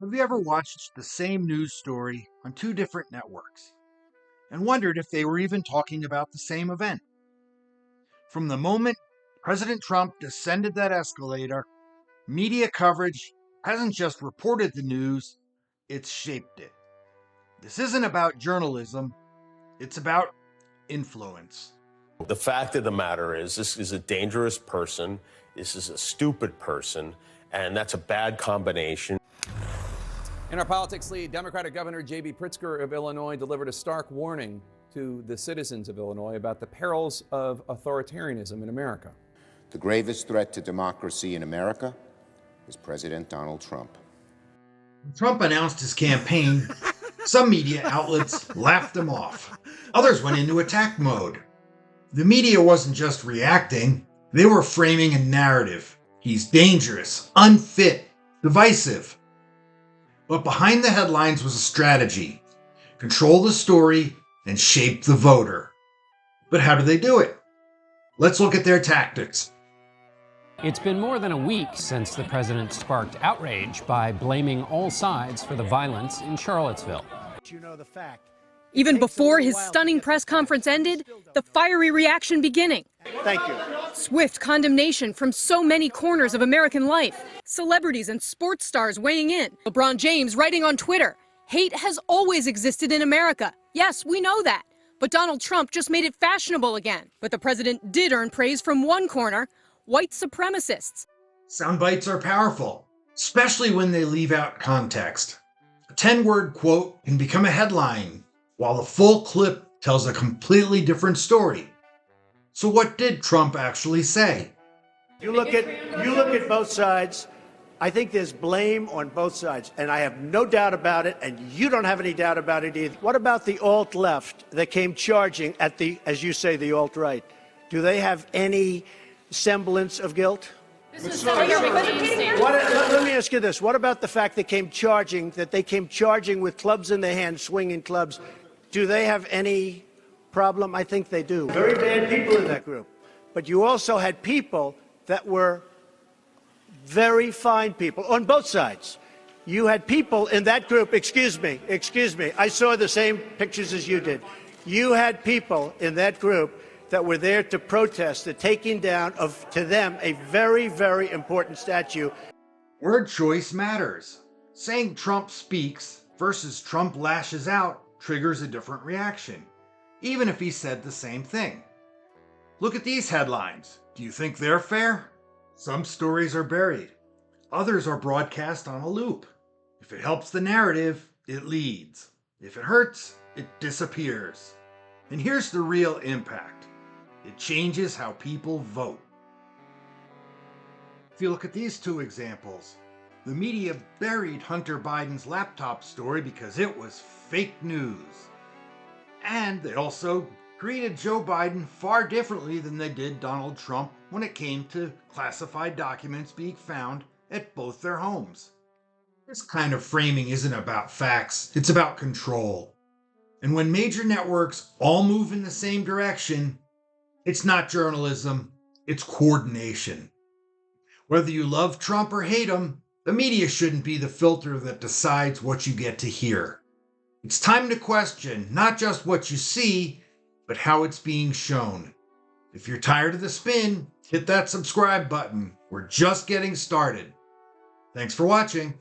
Have you ever watched the same news story on two different networks and wondered if they were even talking about the same event? From the moment President Trump descended that escalator, media coverage hasn't just reported the news, it's shaped it. This isn't about journalism, it's about influence. The fact of the matter is, this is a dangerous person, this is a stupid person, and that's a bad combination. In our politics lead, Democratic Governor J.B. Pritzker of Illinois delivered a stark warning to the citizens of Illinois about the perils of authoritarianism in America. The gravest threat to democracy in America is President Donald Trump. When Trump announced his campaign, some media outlets laughed him off. Others went into attack mode. The media wasn't just reacting, they were framing a narrative. He's dangerous, unfit, divisive. But behind the headlines was a strategy. Control the story and shape the voter. But how do they do it? Let's look at their tactics. It's been more than a week since the president sparked outrage by blaming all sides for the violence in Charlottesville. You know the fact. Even before his stunning press conference ended, the fiery reaction beginning. Thank you. Swift condemnation from so many corners of American life. Celebrities and sports stars weighing in. LeBron James writing on Twitter, hate has always existed in America. Yes, we know that. But Donald Trump just made it fashionable again. But the president did earn praise from one corner, white supremacists. Sound bites are powerful, especially when they leave out context. A 10-word quote can become a headline, while the full clip tells a completely different story. So what did Trump actually say? You look at both sides. I think there's blame on both sides, and I have no doubt about it, and you don't have any doubt about it either. What about the alt-left that came charging at the, as you say, the alt-right? Do they have any semblance of guilt? Let me ask you this. What about the fact they came charging with clubs in their hands, swinging clubs? Do they have any problem? I think they do. Very bad people in that group. But you also had people that were very fine people on both sides. You had people in that group, excuse me, I saw the same pictures as you did. You had people in that group that were there to protest the taking down of, to them, a very, very important statue. Word choice matters. Saying Trump speaks versus Trump lashes out triggers a different reaction, even if he said the same thing. Look at these headlines. Do you think they're fair? Some stories are buried. Others are broadcast on a loop. If it helps the narrative, it leads. If it hurts, it disappears. And here's the real impact. It changes how people vote. If you look at these two examples, the media buried Hunter Biden's laptop story because it was fake news. And they also treated Joe Biden far differently than they did Donald Trump when it came to classified documents being found at both their homes. This kind of framing isn't about facts, it's about control. And when major networks all move in the same direction, it's not journalism, it's coordination. Whether you love Trump or hate him, the media shouldn't be the filter that decides what you get to hear. It's time to question not just what you see, but how it's being shown. If you're tired of the spin, hit that subscribe button. We're just getting started. Thanks for watching.